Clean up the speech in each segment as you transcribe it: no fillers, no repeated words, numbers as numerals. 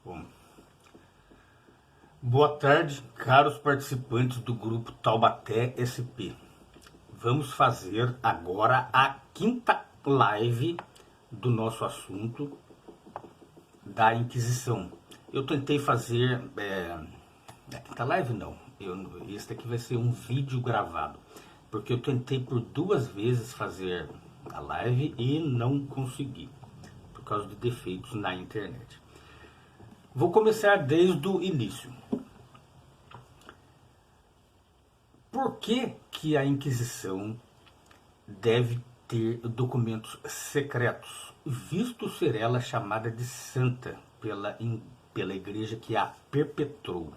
Bom, boa tarde, caros participantes do grupo Taubaté SP. Vamos fazer agora a quinta live do nosso assunto da Inquisição. Eu tentei fazer... a quinta live não, esse aqui vai ser um vídeo gravado, porque eu tentei por 2 vezes fazer a live e não consegui, por causa de defeitos na internet. Vou começar desde o início. Por que que a Inquisição deve ter documentos secretos, visto ser ela chamada de santa pela igreja que a perpetrou?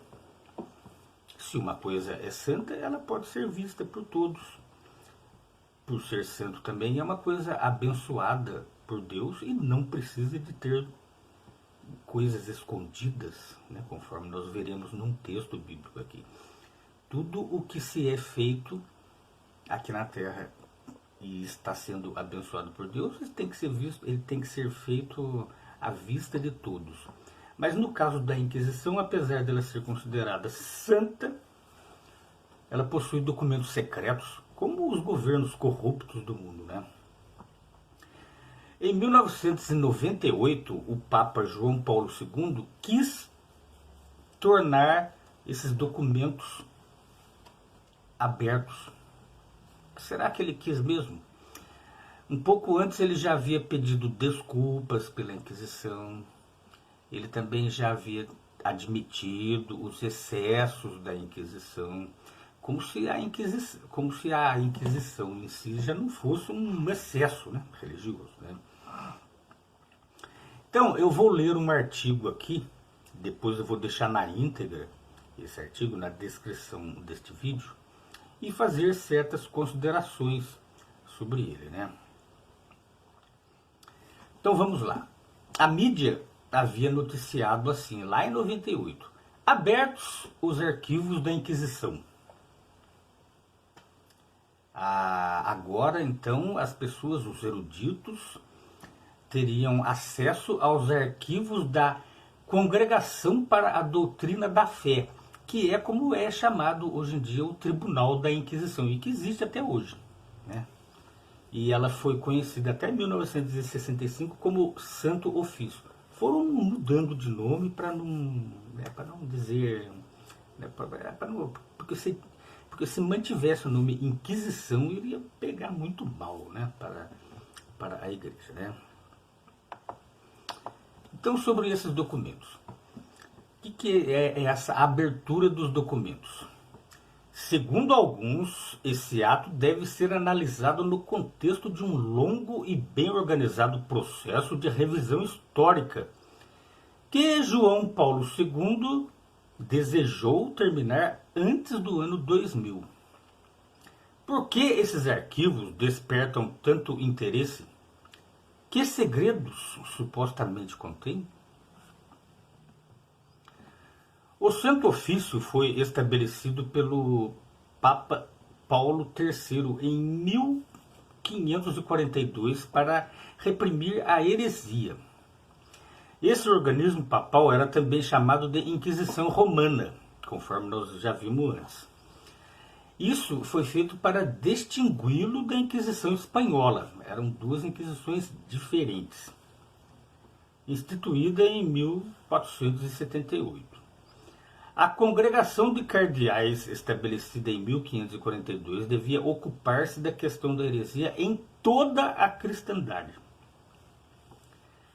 Se uma coisa é santa, ela pode ser vista por todos. Por ser santo também é uma coisa abençoada por Deus e não precisa de ter coisas escondidas, né, conforme nós veremos num texto bíblico aqui. Tudo o que se é feito aqui na terra e está sendo abençoado por Deus, ele tem que ser visto, ele tem que ser feito à vista de todos. Mas no caso da Inquisição, apesar dela ser considerada santa, ela possui documentos secretos, como os governos corruptos do mundo, né? Em 1998, o Papa João Paulo II quis tornar esses documentos abertos. Será que ele quis mesmo? Um pouco antes ele já havia pedido desculpas pela Inquisição. Ele também já havia admitido os excessos da Inquisição, como se a Inquisição em si já não fosse um excesso, né, religioso, né? Então, eu vou ler um artigo aqui, depois eu vou deixar na íntegra esse artigo na descrição deste vídeo, e fazer certas considerações sobre ele, né? Então vamos lá. A mídia havia noticiado assim, lá em 98, abertos os arquivos da Inquisição. Agora, então, as pessoas, os eruditos, teriam acesso aos arquivos da Congregação para a Doutrina da Fé, que é como é chamado hoje em dia o Tribunal da Inquisição, e que existe até hoje, né? E ela foi conhecida até 1965 como Santo Ofício. Foram mudando de nome para não dizer... porque se mantivesse o nome Inquisição, iria pegar muito mal, né, para a igreja, né? Então, sobre esses documentos. O que é essa abertura dos documentos? Segundo alguns, esse ato deve ser analisado no contexto de um longo e bem organizado processo de revisão histórica que João Paulo II desejou terminar antes do ano 2000. Por que esses arquivos despertam tanto interesse? Que segredos supostamente contém? O Santo Ofício foi estabelecido pelo Papa Paulo III em 1542 para reprimir a heresia. Esse organismo papal era também chamado de Inquisição Romana, conforme nós já vimos antes. Isso foi feito para distingui-lo da Inquisição Espanhola. Eram 2 inquisições diferentes. Instituída em 1478. A Congregação de Cardeais, estabelecida em 1542, devia ocupar-se da questão da heresia em toda a cristandade.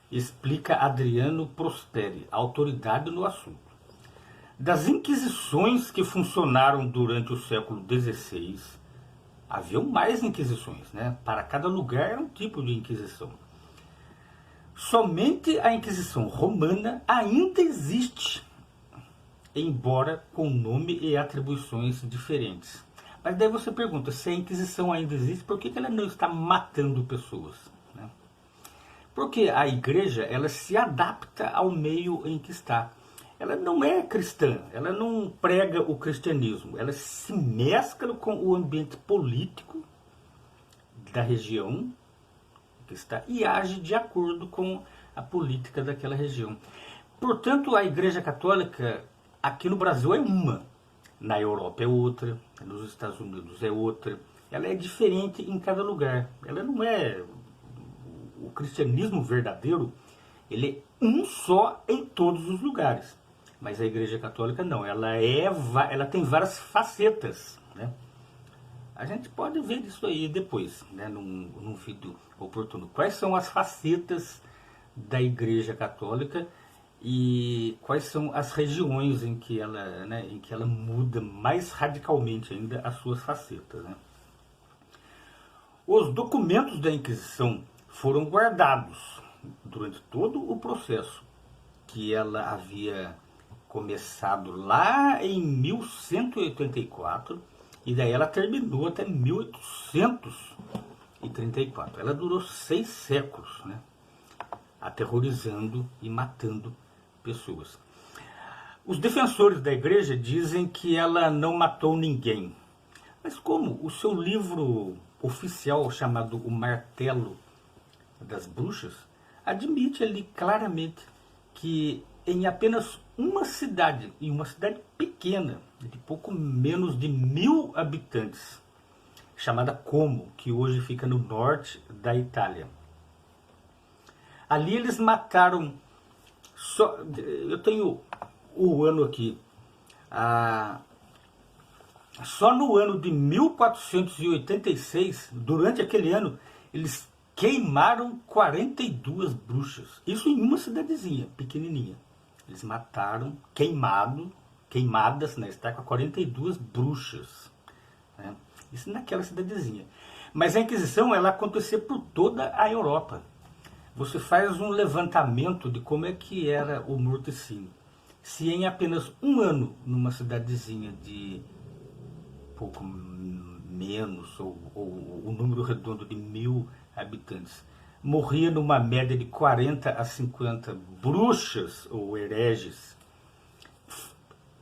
Explica Adriano Prosperi, autoridade no assunto. Das inquisições que funcionaram durante o século XVI, haviam mais inquisições, né? Para cada lugar era um tipo de inquisição. Somente a Inquisição Romana ainda existe, embora com nome e atribuições diferentes. Mas daí você pergunta, se a Inquisição ainda existe, por que ela não está matando pessoas, né? Porque a igreja, ela se adapta ao meio em que está. Ela não é cristã, ela não prega o cristianismo, ela se mescla com o ambiente político da região que está e age de acordo com a política daquela região. Portanto, a Igreja Católica aqui no Brasil é uma, na Europa é outra, nos Estados Unidos é outra. Ela é diferente em cada lugar. Ela não é o cristianismo verdadeiro, ele é um só em todos os lugares. Mas a Igreja Católica não, ela tem várias facetas, né? A gente pode ver isso aí depois, né, num vídeo oportuno. Quais são as facetas da Igreja Católica e quais são as regiões em que ela, né, em que ela muda mais radicalmente ainda as suas facetas, né? Os documentos da Inquisição foram guardados durante todo o processo que ela havia começado lá em 1184 e daí ela terminou até 1834. Ela durou 6 séculos, né, aterrorizando e matando pessoas. Os defensores da igreja dizem que ela não matou ninguém. Mas como o seu livro oficial chamado O Martelo das Bruxas admite ali claramente que em apenas uma cidade, em uma cidade pequena, de pouco menos de 1000 habitantes, chamada Como, que hoje fica no norte da Itália. Ali eles mataram, eu tenho o ano aqui, só no ano de 1486, durante aquele ano, eles queimaram 42 bruxas. Isso em uma cidadezinha, pequenininha. Eles mataram, queimadas na estaca, 42 bruxas, né? Isso naquela cidadezinha. Mas a Inquisição, ela acontecia por toda a Europa. Você faz um levantamento de como é que era o morticínio. Se em apenas um ano, numa cidadezinha de pouco menos, ou o número redondo de 1000 habitantes, morria numa média de 40 a 50 bruxas ou hereges,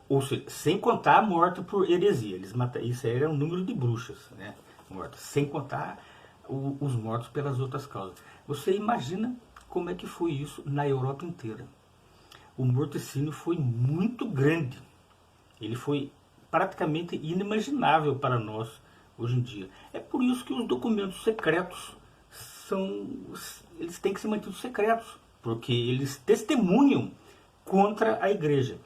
ou seja, sem contar a morte por heresia. Isso era um número de bruxas, né, mortas, sem contar os mortos pelas outras causas. Você imagina como é que foi isso na Europa inteira. O morticínio foi muito grande. Ele foi praticamente inimaginável para nós hoje em dia. É por isso que os documentos secretos eles têm que ser mantidos secretos, porque eles testemunham contra a igreja.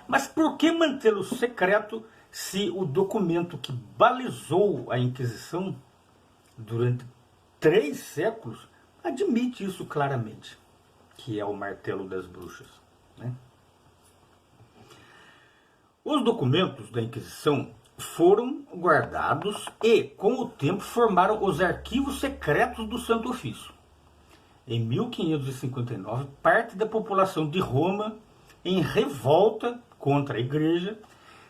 Mas por que mantê-lo secreto se o documento que balizou a Inquisição durante 3 séculos admite isso claramente, que é o Martelo das Bruxas, né? Os documentos da Inquisição foram guardados e, com o tempo, formaram os arquivos secretos do Santo Ofício. Em 1559, parte da população de Roma, em revolta contra a igreja,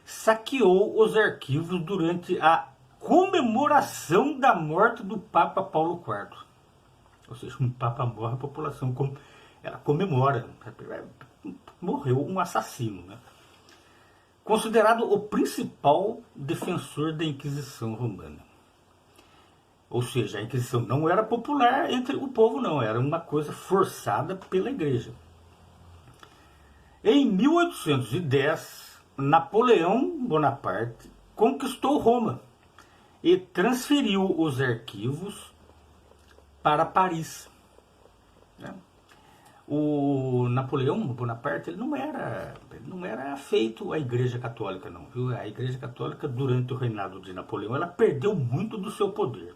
saqueou os arquivos durante a comemoração da morte do Papa Paulo IV. Ou seja, um Papa morre, a população ela comemora. Morreu um assassino, né? Considerado o principal defensor da Inquisição romana. Ou seja, a Inquisição não era popular entre o povo, não. Era uma coisa forçada pela igreja. Em 1810, Napoleão Bonaparte conquistou Roma e transferiu os arquivos para Paris, né? O Napoleão Bonaparte ele não era afeito à Igreja Católica, não, viu? A Igreja Católica, durante o reinado de Napoleão, ela perdeu muito do seu poder.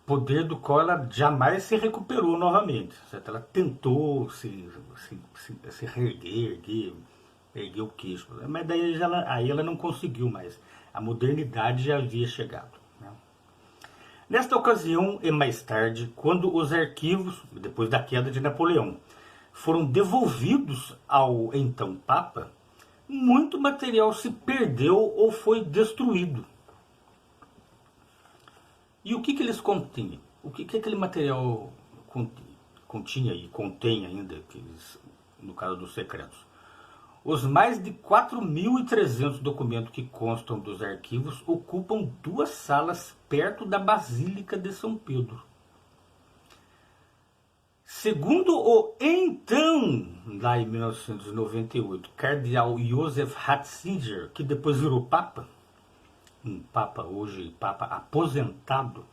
Poder do qual ela jamais se recuperou novamente. Certo? Ela tentou se reerguer, erguer o queixo, mas daí aí ela não conseguiu mais. A modernidade já havia chegado. Nesta ocasião e mais tarde, quando os arquivos, depois da queda de Napoleão, foram devolvidos ao então Papa, muito material se perdeu ou foi destruído. E o que eles continham? O que aquele material continha e contém ainda, no caso dos secretos? Os mais de 4.300 documentos que constam dos arquivos ocupam 2 salas perto da Basílica de São Pedro. Segundo o então, lá em 1998, cardeal Joseph Ratzinger, que depois virou papa, um papa hoje, papa aposentado,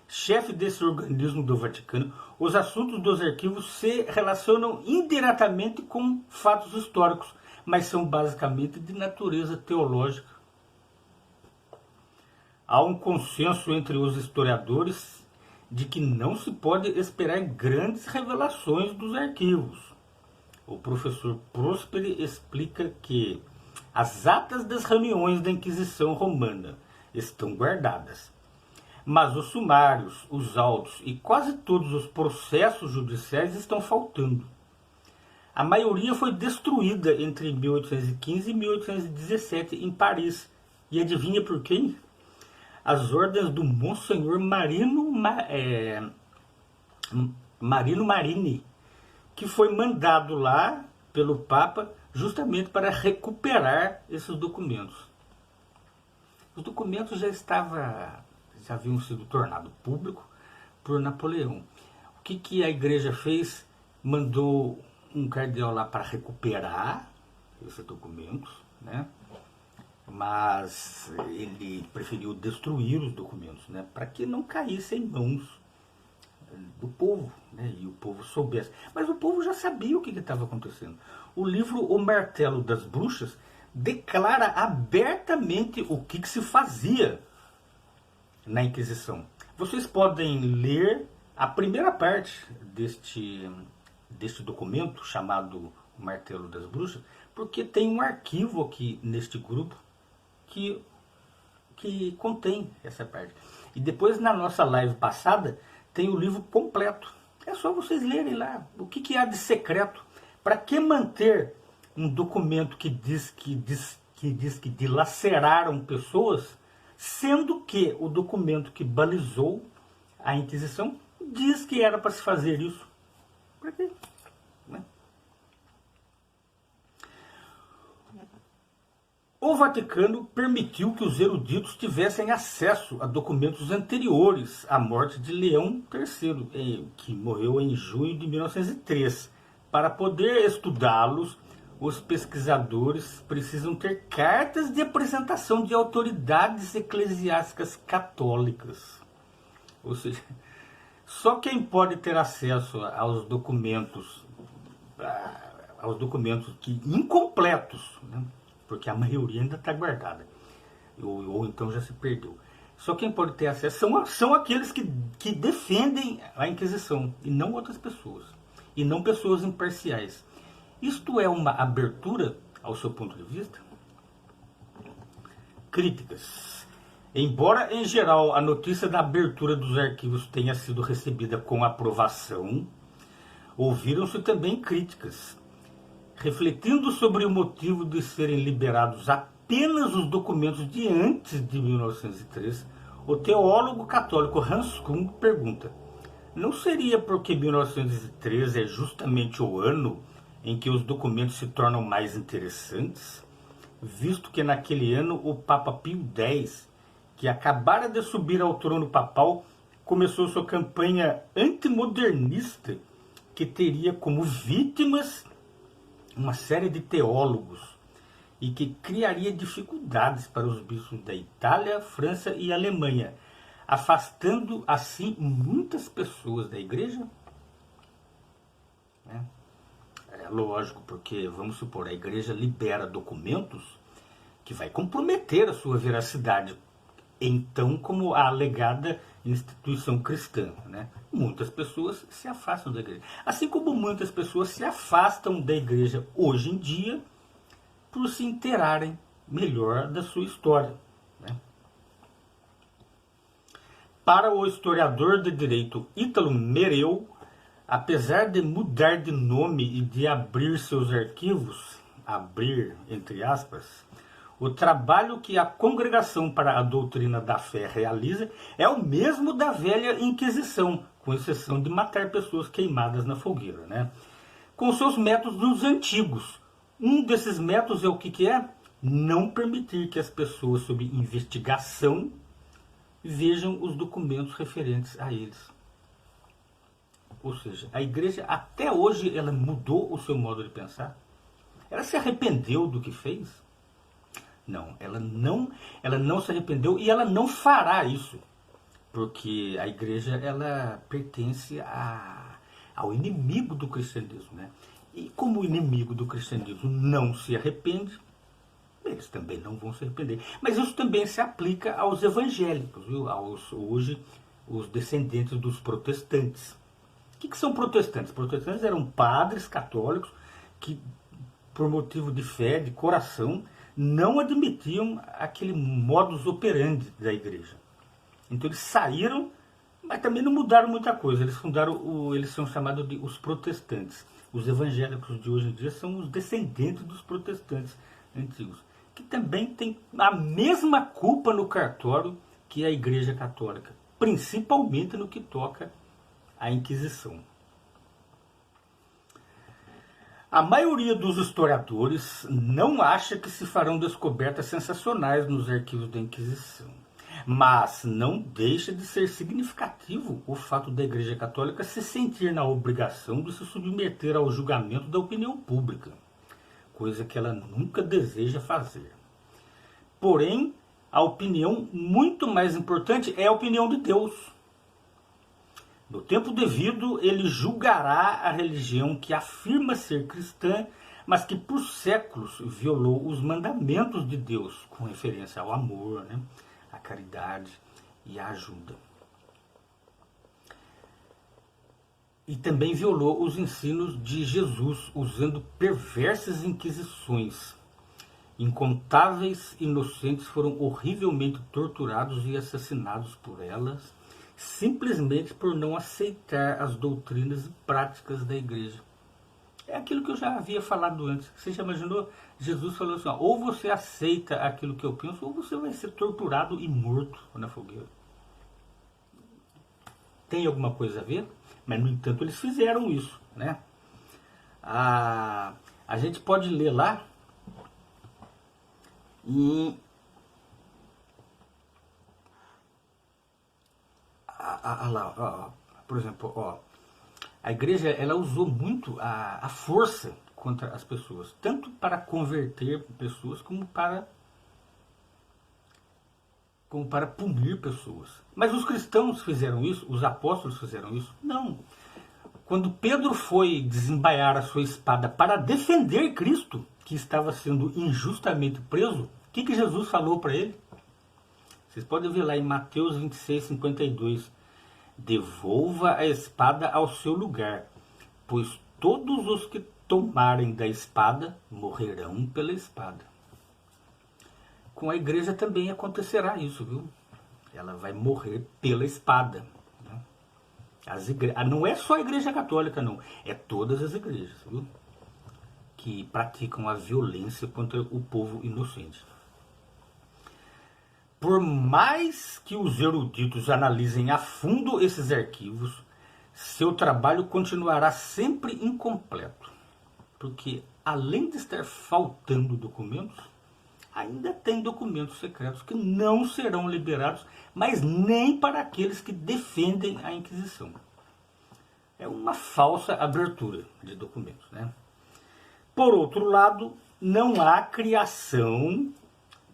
chefe desse organismo do Vaticano, os assuntos dos arquivos se relacionam indiretamente com fatos históricos, mas são basicamente de natureza teológica. Há um consenso entre os historiadores de que não se pode esperar grandes revelações dos arquivos. O professor Prosperi explica que as atas das reuniões da Inquisição Romana estão guardadas, mas os sumários, os autos e quase todos os processos judiciais estão faltando. A maioria foi destruída entre 1815 e 1817 em Paris. E adivinha por quem? As ordens do Monsenhor Marino Marini, que foi mandado lá pelo Papa justamente para recuperar esses documentos. Os documentos já haviam sido tornados públicos por Napoleão. O que a igreja fez? Mandou um cardeal lá para recuperar esses documentos, né? Mas ele preferiu destruir os documentos, né? Para que não caíssem em mãos do povo, né? E o povo soubesse. Mas o povo já sabia o que estava acontecendo. O livro O Martelo das Bruxas declara abertamente o que se fazia na Inquisição. Vocês podem ler a primeira parte deste documento chamado O Martelo das Bruxas, porque tem um arquivo aqui neste grupo que contém essa parte. E depois, na nossa live passada, tem o livro completo. É só vocês lerem lá o que há de secreto. Para que manter um documento que diz que dilaceraram pessoas, sendo que o documento que balizou a Inquisição diz que era para se fazer isso? Para quê? Né? O Vaticano permitiu que os eruditos tivessem acesso a documentos anteriores à morte de Leão III, que morreu em junho de 1903. Para poder estudá-los, os pesquisadores precisam ter cartas de apresentação de autoridades eclesiásticas católicas. Ou seja, só quem pode ter acesso aos documentos incompletos, né? Porque a maioria ainda está guardada, ou então já se perdeu. Só quem pode ter acesso são aqueles que defendem a Inquisição, e não outras pessoas, e não pessoas imparciais. Isto é uma abertura ao seu ponto de vista? Críticas. Embora, em geral, a notícia da abertura dos arquivos tenha sido recebida com aprovação, ouviram-se também críticas. Refletindo sobre o motivo de serem liberados apenas os documentos de antes de 1903, o teólogo católico Hans Kung pergunta: não seria porque 1913 é justamente o ano em que os documentos se tornam mais interessantes, visto que naquele ano o Papa Pio X, que acabara de subir ao trono papal, começou sua campanha antimodernista, que teria como vítimas uma série de teólogos e que criaria dificuldades para os bispos da Itália, França e Alemanha, afastando assim muitas pessoas da igreja? É lógico, porque, vamos supor, a igreja libera documentos que vai comprometer a sua veracidade, então, como a alegada instituição cristã, né? Muitas pessoas se afastam da igreja. Assim como muitas pessoas se afastam da igreja hoje em dia por se inteirarem melhor da sua história, né? Para o historiador de direito Ítalo Mereu, apesar de mudar de nome e de abrir seus arquivos, abrir entre aspas, o trabalho que a Congregação para a Doutrina da Fé realiza é o mesmo da velha Inquisição, com exceção de matar pessoas queimadas na fogueira, né? Com seus métodos antigos. Um desses métodos é o que é? Não permitir que as pessoas sob investigação vejam os documentos referentes a eles. Ou seja, a igreja até hoje ela mudou o seu modo de pensar? Ela se arrependeu do que fez? Não, ela não se arrependeu e ela não fará isso, porque a igreja ela pertence ao inimigo do cristianismo, né? E como o inimigo do cristianismo não se arrepende, eles também não vão se arrepender. Mas isso também se aplica aos evangélicos, viu? Hoje, os descendentes dos protestantes. O que são protestantes? Protestantes eram padres católicos que, por motivo de fé, de coração, não admitiam aquele modus operandi da igreja. Então eles saíram, mas também não mudaram muita coisa. Eles são chamados de os protestantes. Os evangélicos de hoje em dia são os descendentes dos protestantes antigos, que também têm a mesma culpa no cartório que a igreja católica, principalmente no que toca à Inquisição. A maioria dos historiadores não acha que se farão descobertas sensacionais nos arquivos da Inquisição. Mas não deixa de ser significativo o fato da Igreja Católica se sentir na obrigação de se submeter ao julgamento da opinião pública, coisa que ela nunca deseja fazer. Porém, a opinião muito mais importante é a opinião de Deus. No tempo devido, ele julgará a religião que afirma ser cristã, mas que por séculos violou os mandamentos de Deus, com referência ao amor, né? A caridade e a ajuda. E também violou os ensinos de Jesus, usando perversas inquisições. Incontáveis inocentes foram horrivelmente torturados e assassinados por elas, simplesmente por não aceitar as doutrinas e práticas da igreja. É aquilo que eu já havia falado antes. Você já imaginou? Jesus falou assim, ó, ou você aceita aquilo que eu penso, ou você vai ser torturado e morto na fogueira. Tem alguma coisa a ver? Mas, no entanto, eles fizeram isso, né? A gente pode ler lá em... por exemplo, ó, a igreja ela usou muito a força contra as pessoas, tanto para converter pessoas como para punir pessoas. Mas os cristãos fizeram isso? Os apóstolos fizeram isso? Não. Quando Pedro foi desembaiar a sua espada para defender Cristo, que estava sendo injustamente preso, o que Jesus falou para ele? Vocês podem ver lá em Mateus 26, 52. Devolva a espada ao seu lugar, pois todos os que tomarem da espada morrerão pela espada. Com a igreja também acontecerá isso, viu? Ela vai morrer pela espada. Né? Não é só a igreja católica, não. É todas as igrejas, viu? Que praticam a violência contra o povo inocente. Por mais que os eruditos analisem a fundo esses arquivos, seu trabalho continuará sempre incompleto, porque além de estar faltando documentos, ainda tem documentos secretos que não serão liberados, mas nem para aqueles que defendem a Inquisição. É uma falsa abertura de documentos, né? Por outro lado, não há criação...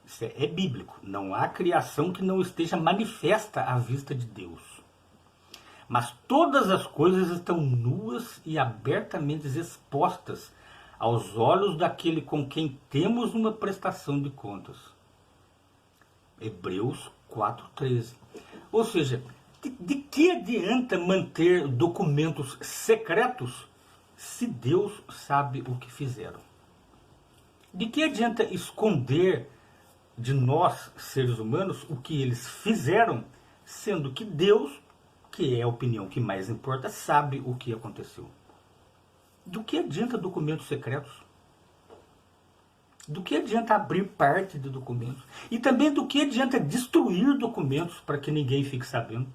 Isso é bíblico. Não há criação que não esteja manifesta à vista de Deus. Mas todas as coisas estão nuas e abertamente expostas aos olhos daquele com quem temos uma prestação de contas. Hebreus 4:13. Ou seja, de que adianta manter documentos secretos se Deus sabe o que fizeram? De que adianta esconder de nós, seres humanos, o que eles fizeram, sendo que Deus, que é a opinião que mais importa, sabe o que aconteceu? Do que adianta documentos secretos? Do que adianta abrir parte de documentos? E também do que adianta destruir documentos para que ninguém fique sabendo?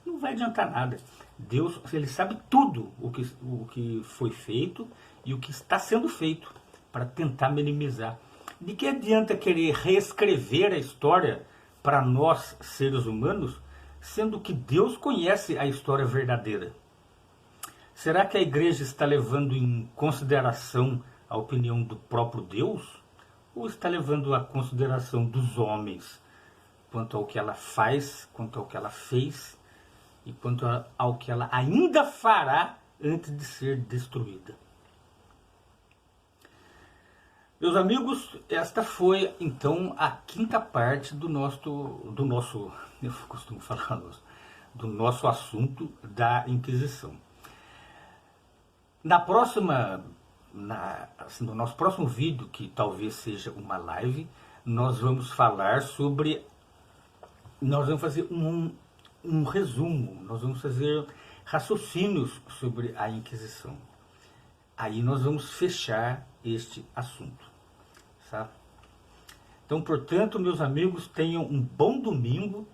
Não vai adiantar nada. Deus, ele sabe tudo o que foi feito e o que está sendo feito para tentar minimizar. De que adianta querer reescrever a história para nós, seres humanos, sendo que Deus conhece a história verdadeira? Será que a igreja está levando em consideração a opinião do próprio Deus? Ou está levando a consideração dos homens quanto ao que ela faz, quanto ao que ela fez e quanto ao que ela ainda fará antes de ser destruída? Meus amigos, esta foi então a quinta parte eu costumo falar do nosso assunto da Inquisição. No nosso próximo vídeo, que talvez seja uma live, nós vamos fazer um resumo, nós vamos fazer raciocínios sobre a Inquisição. Aí nós vamos fechar este assunto. Sabe? Então, portanto, meus amigos, tenham um bom domingo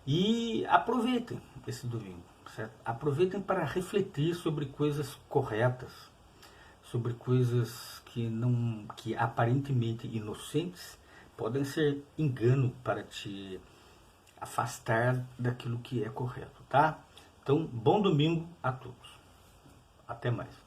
e aproveitem esse domingo. Certo? Aproveitem para refletir sobre coisas corretas, sobre coisas que aparentemente inocentes podem ser engano para te afastar daquilo que é correto, tá? Então, bom domingo a todos. Até mais.